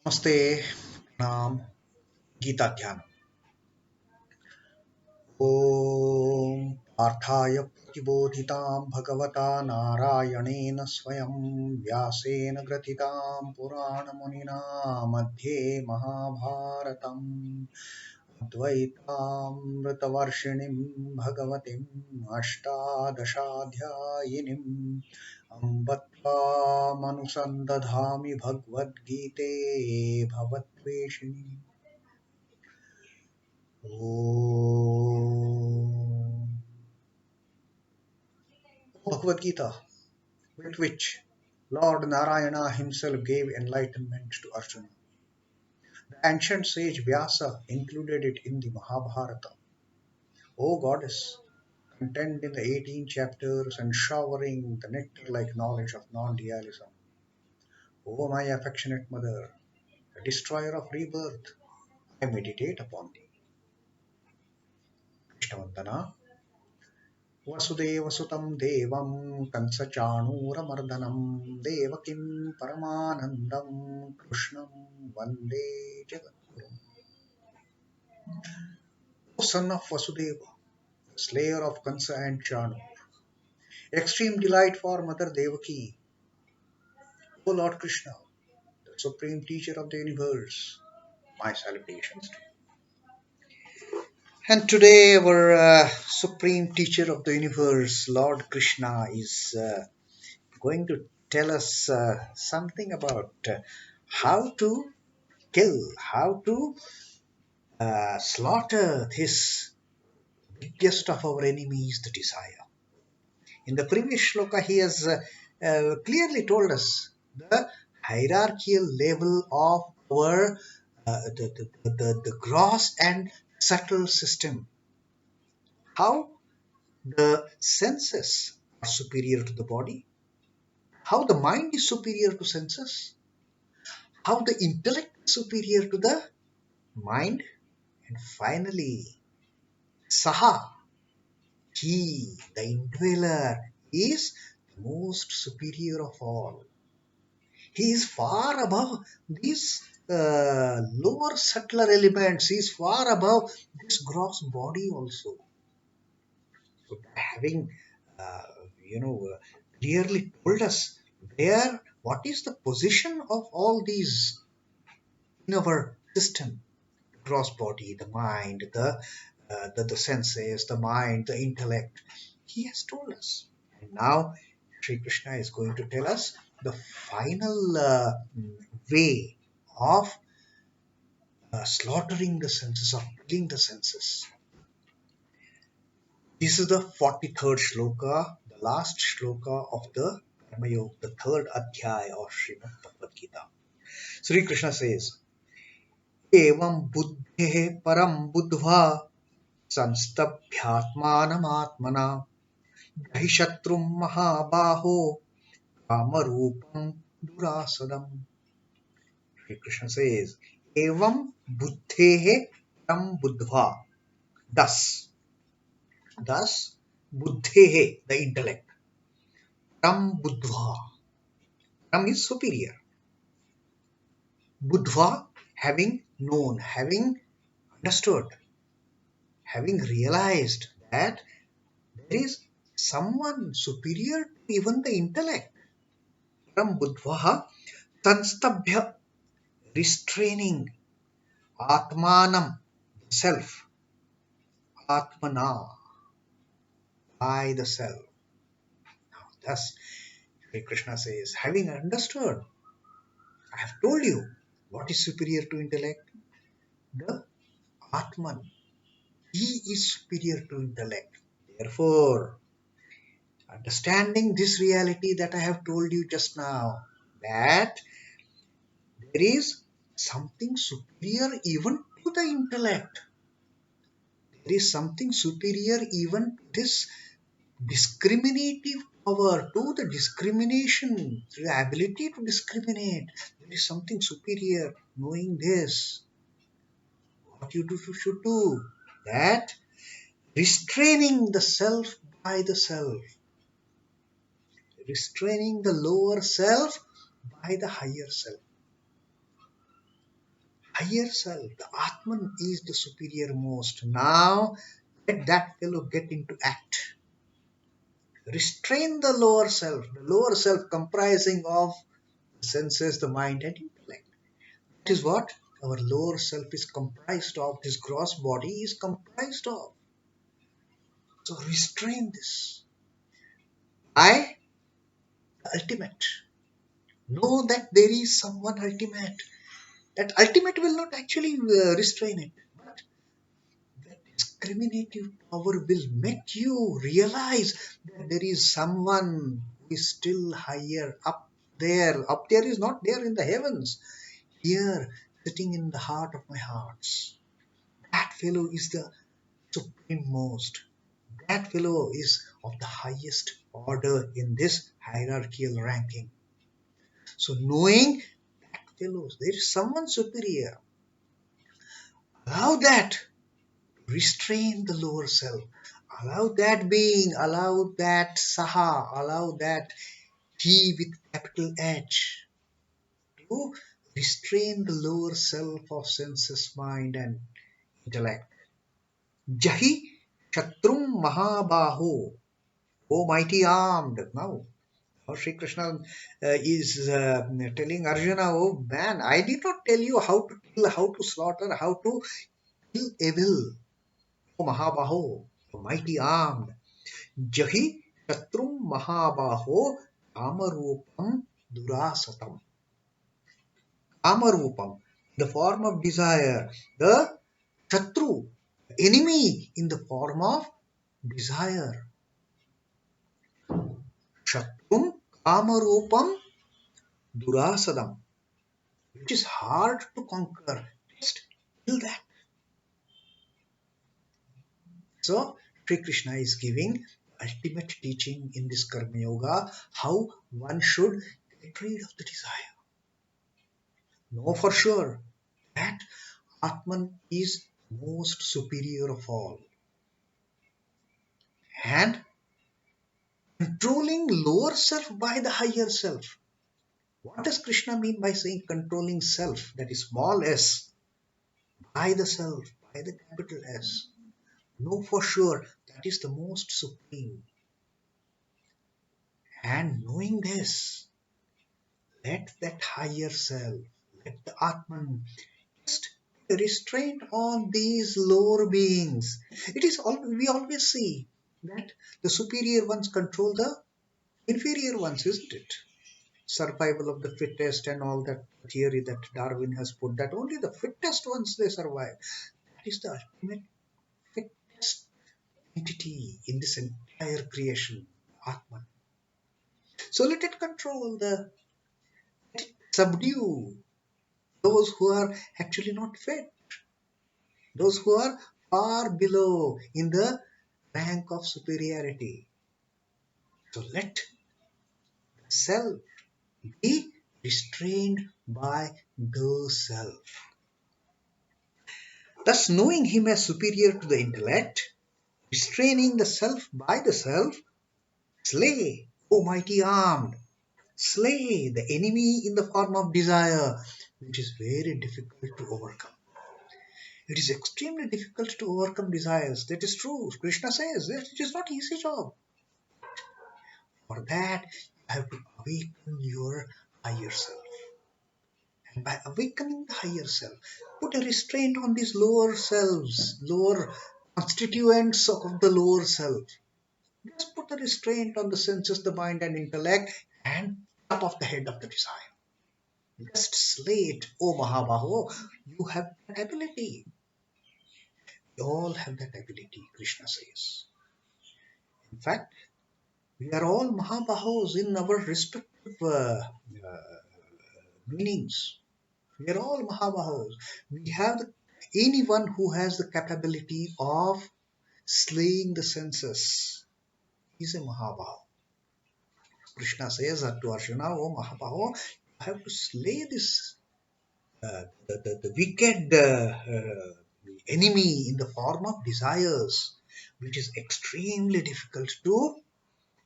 Namaste, Pranam, Gita Dhyanam. Om Parthaya Pratibodhitam Bhagavata Narayanena Swayam Vyasena Gratitam Purana Munina Madhye Mahabharatam Advaitam Ritavarshinim Bhagavatim Ashtadashaadhyayinim Ambatva Manusandadhami Bhagavad Gite Bhavatveshini. Oh, Bhagavad Gita, with which Lord Narayana himself gave enlightenment to Arjuna. The ancient sage Vyasa included it in the Mahabharata. O goddess, contained in the 18 chapters and showering the nectar-like knowledge of non-dualism. O my affectionate mother, the destroyer of rebirth, I meditate upon thee. Krishnavandana. वसुदेवसुतं देवं कंसचाणूरमर्दनं देवकीं परमानन्दं कृष्णं वन्दे जगद्गुरुम्. O son of Vasudeva, slayer of Kansa and Chanu, extreme delight for Mother Devaki, O Lord Krishna, the supreme teacher of the universe, my salutations to you. And today our supreme teacher of the universe, Lord Krishna, is going to tell us something about how to kill, how to slaughter this biggest of our enemies, the desire. In the previous shloka, he has clearly told us the hierarchical level of our the gross and subtle system, how the senses are superior to the body, how the mind is superior to senses, how the intellect is superior to the mind, and finally, Saha, he, the indweller, is the most superior of all. He is far above these lower, subtler elements. He is far above this gross body also. So, having, uh, clearly told us what is the position of all these in our system, gross body, the mind, the senses, the mind, the intellect. He has told us. And now Sri Krishna is going to tell us the final way of slaughtering the senses, of killing the senses. This is the 43rd shloka, the last shloka of the Karma Yoga, the third adhyaya of Srimad Bhagavad Gita. Sri Krishna says, evaṁ buddheḥ paraṁ buddhvā sanstabhyātmānam ātmanā jahi śhatruṁ mahā-bāho kāma-rūpaṁ durāsadam. Sri Krishna says, evaṁ buddheḥ paraṁ buddhvā. Thus, buddheḥ, the intellect, paraṁ buddhvā. Param is superior. Buddhvā, having known, having understood, having realized that there is someone superior to even the intellect. Param buddhvā sanstabhyātmānam, restraining, ātmanam, self, ātmanā, by the self. Now, thus, Sri Krishna says, having understood, I have told you what is superior to intellect. The Atman, he is superior to intellect. Therefore, understanding this reality that I have told you just now, that there is something superior even to the intellect. There is something superior even to this discriminative power, to the discrimination, to the ability to discriminate. There is something superior. Knowing this, what you should do, that restraining the self by the self, restraining the lower self by the higher self. higher self, the Atman is the superior most. Now let that fellow get into act. Restrain the lower self comprising of the senses, the mind and intellect. That is what our lower self is comprised of, this gross body is comprised of. So restrain this by the ultimate. Know that there is someone ultimate. That ultimate will not actually restrain it, but that discriminative power will make you realize that there is someone who is still higher up there. Up there is not there in the heavens. Here, sitting in the heart of my hearts. That fellow is the supreme most. That fellow is of the highest order in this hierarchical ranking. So knowing that fellows, there is someone superior. Allow that. Restrain the lower self. Allow that being, allow that saha, allow that he with capital H to restrain the lower self of senses, mind and intellect. Jahi, śhatruṁ, mahā-bāho, O mighty armed. Now, Sri Krishna is telling Arjuna, oh man, I did not tell you how to kill, how to slaughter, how to kill evil. O mahā-bāho, O mighty armed. Jahi, śhatruṁ, mahā-bāho, kāma-rūpaṁ, durāsadam. Kāma-rūpaṁ, the form of desire, the shatru, enemy in the form of desire. Śhatruṁ, kāma-rūpaṁ, durāsadam, which is hard to conquer. Just kill that. So, Sri Krishna is giving ultimate teaching in this Karma Yoga, how one should get rid of the desire. Know for sure that Atman is most superior of all. And controlling lower self by the higher self. What does Krishna mean by saying controlling self, that is small s, by the self, by the capital S? Know for sure that is the most supreme. And knowing this, let that higher self, let the Atman just restraint on these lower beings. It is we always see that the superior ones control the inferior ones, isn't it? Survival of the fittest and all that theory that Darwin has put, that only the fittest ones they survive. That is the ultimate fittest entity in this entire creation, Atman. So let it control let it subdue those who are actually not fit, those who are far below in the rank of superiority. So let the self be restrained by the self. Thus, knowing him as superior to the intellect, restraining the self by the self, slay, O mighty armed, slay the enemy in the form of desire, which is very difficult to overcome. It is extremely difficult to overcome desires. That is true. Krishna says that it is not an easy job. For that, you have to awaken your higher self. And by awakening the higher self, put a restraint on these lower selves, lower constituents of the lower self. Just put a restraint on the senses, the mind and intellect, and top of the head of the desire. Just slay it, O mahā-bāho. You have that ability. We all have that ability, Krishna says. In fact, we are all mahā-bāhos in our respective meanings. We are all mahā-bāhos. We have anyone who has the capability of slaying the senses is a mahā-bāho. Krishna says to Arjuna, "O mahā-bāho, you have to slay this the wicked enemy in the form of desires, which is extremely difficult to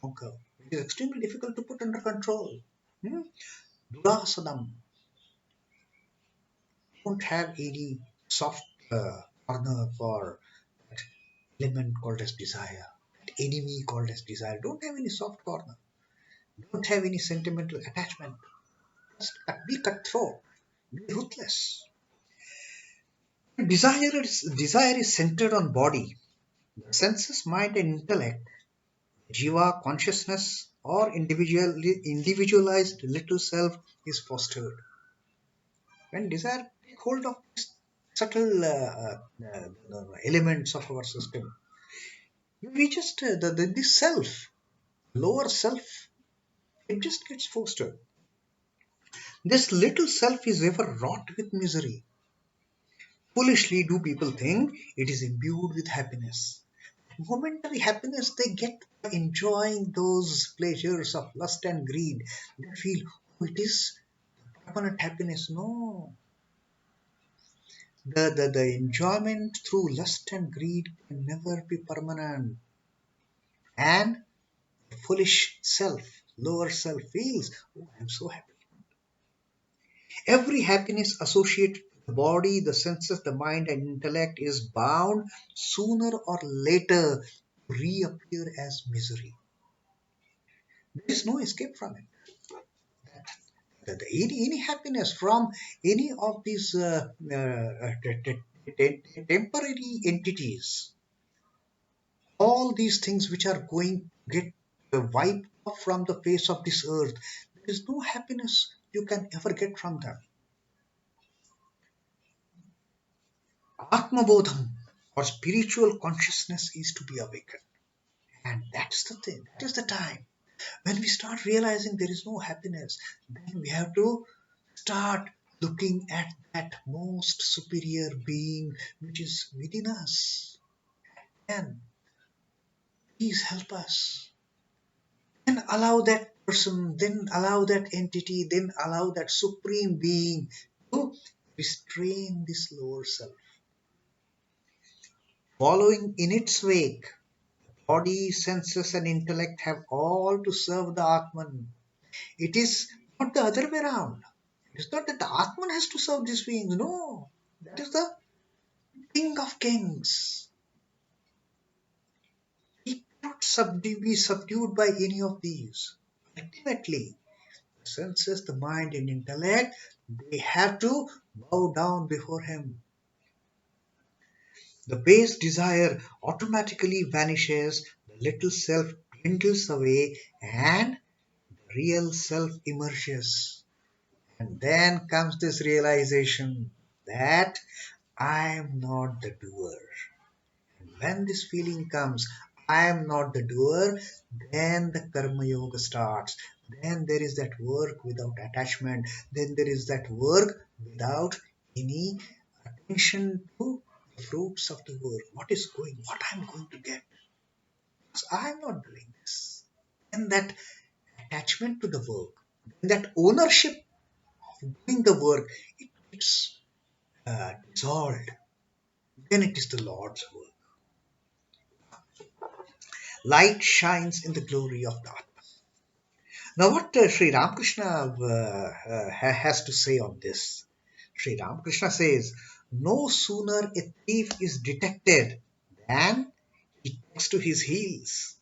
conquer. It is extremely difficult to put under control. Durāsadam. Don't have any soft corner for that element called as desire, that enemy called as desire. Don't have any soft corner. Don't have any sentimental attachment. Just be cutthroat. Be ruthless. Desire is centered on body. The senses, mind, and intellect, jiva, consciousness, or individualized little self is fostered. When desire take hold of these subtle elements of our system, we just this self, lower self, it just gets fostered. This little self is ever wrought with misery. Foolishly do people think it is imbued with happiness. Momentary happiness they get by enjoying those pleasures of lust and greed. They feel, oh, it is permanent happiness. No. The enjoyment through lust and greed can never be permanent. And the foolish self, lower self feels, oh, I'm so happy. Every happiness associated with the body, the senses, the mind, and intellect is bound sooner or later to reappear as misery. There is no escape from it. Any happiness from any of these temporary entities, all these things which are going to get wiped off from the face of this earth, there is no happiness you can ever get from them. Atma-bodham or spiritual consciousness is to be awakened. And that's the thing, that is the time. When we start realizing there is no happiness, then we have to start looking at that most superior being which is within us. And please help us. Then allow that person, then allow that entity, then allow that supreme being to restrain this lower self. Following in its wake, body, senses, and intellect have all to serve the Atman. It is not the other way around. It is not that the Atman has to serve these beings. No, that is the King of Kings. He cannot be subdued by any of these. Ultimately, the senses, the mind, and intellect, they have to bow down before him. The base desire automatically vanishes, the little self dwindles away, and the real self emerges. And then comes this realization that I am not the doer. And when this feeling comes, I am not the doer, then the karma yoga starts. Then there is that work without attachment. Then there is that work without any attention to the fruits of the work. What I am going to get. Because I am not doing this. And that attachment to the work, that ownership of doing the work, it gets dissolved. Then it is the Lord's work. Light shines in the glory of the Atman. Now, what Sri Ramakrishna has to say on this? Sri Ramakrishna says, no sooner a thief is detected than he takes to his heels.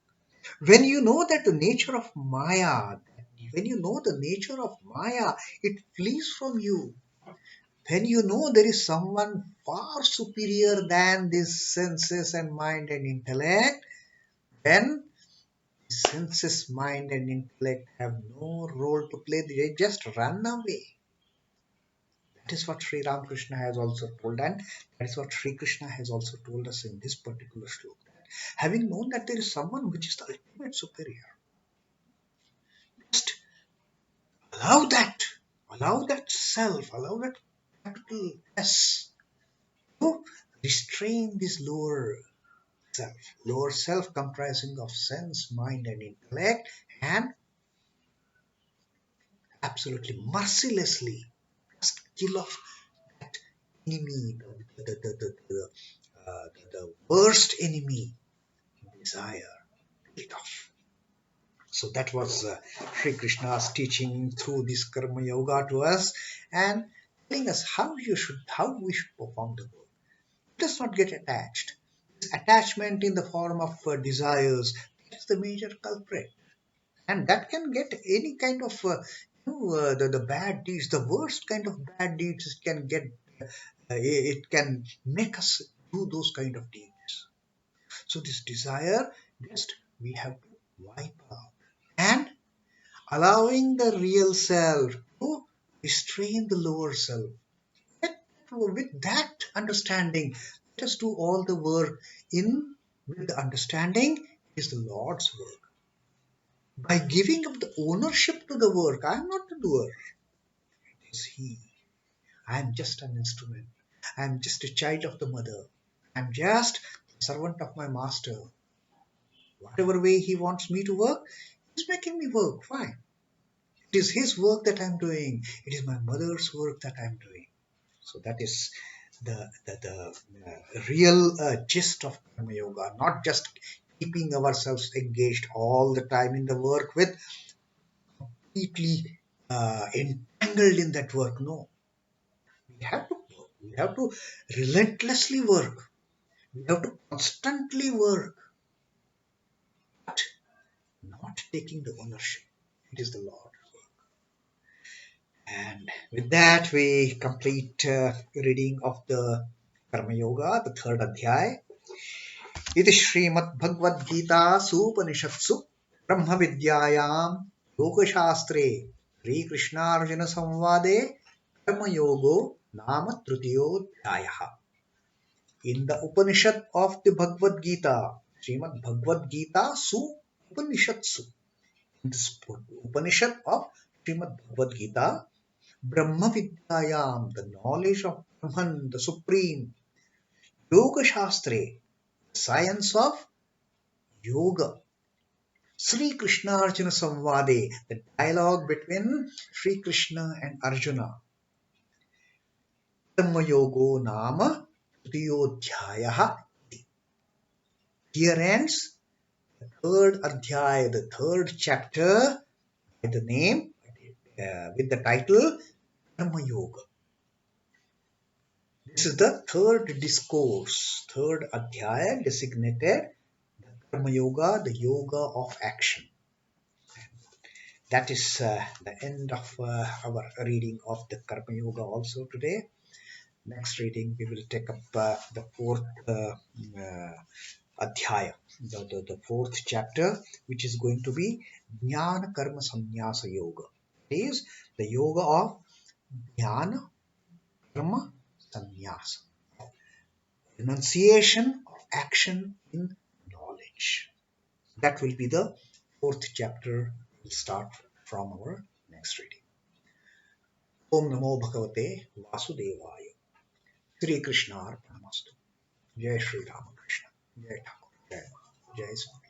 When you know that the nature of Maya, it flees from you. When you know there is someone far superior than these senses and mind and intellect, then senses, mind, and intellect have no role to play. They just run away. That is what Sri Ramakrishna has also told, and that is what Sri Krishna has also told us in this particular shloka. Having known that there is someone which is the ultimate superior, just allow that self, allow that capital S to restrain this lower self comprising of sense, mind, and intellect, and absolutely mercilessly just kill off that enemy, the worst enemy, desire. Kill it off. So that was Sri Krishna's teaching through this karma yoga to us, and telling us how we should perform the work. Let us not get attached. This attachment in the form of desires is the major culprit, and that can get any kind of the bad deeds, the worst kind of bad deeds can get. It can make us do those kind of deeds. So this desire, just we have to wipe out and allowing the real self to restrain the lower self. With that understanding, let us do all the work in with the understanding is the Lord's work. By giving up the ownership to the work, I am not the doer. It is He. I am just an instrument. I am just a child of the mother. I am just a servant of my master. Whatever way He wants me to work, He's making me work. Fine. It is His work that I am doing. It is my mother's work that I am doing. So that is the real gist of Karma Yoga, not just keeping ourselves engaged all the time in the work with completely entangled in that work. No, we have to work. We have to relentlessly work. We have to constantly work, but not taking the ownership. It is the Lord. And with that, we complete reading of the Karma Yoga, the third adhyay. इति श्रीमद् गीता सूपनिषत्सु ब्रह्म विद्यायां योगशास्त्रे श्रीकृष्णार्जुन संवादे कर्मयोगो नाम तृतीयोऽध्यायः. In the Upanishad of the Bhagavad Gita, Srimad Bhagavad Gita Su Upanishatsu. In this Upanishad of Srimad Bhagavad Gita, Brahma Vidyayam, the knowledge of Brahman, the Supreme, Yoga Shastre, science of yoga, Sri Krishna Arjuna Samvade, the dialogue between Sri Krishna and Arjuna. Karma Yogo Nama Triyodhyayaha. Here ends the third adhyaya, the third chapter, with the name, with the title Karma Yoga. This is the third discourse, third adhyaya designated Karma Yoga, the yoga of action. That is the end of our reading of the Karma Yoga also today. Next reading, we will take up the fourth adhyaya, the fourth chapter, which is going to be Jnana Karma Sannyasa Yoga. It is the yoga of Jnana Karma Sannyasa, renunciation of action in knowledge. That will be the fourth chapter. We'll start from our next reading. Om Namo Bhagavate Vasudevaya. Shri Krishna Arpanamastu. Jai Shri Ramakrishna. Jai Thakur. Jai Swami.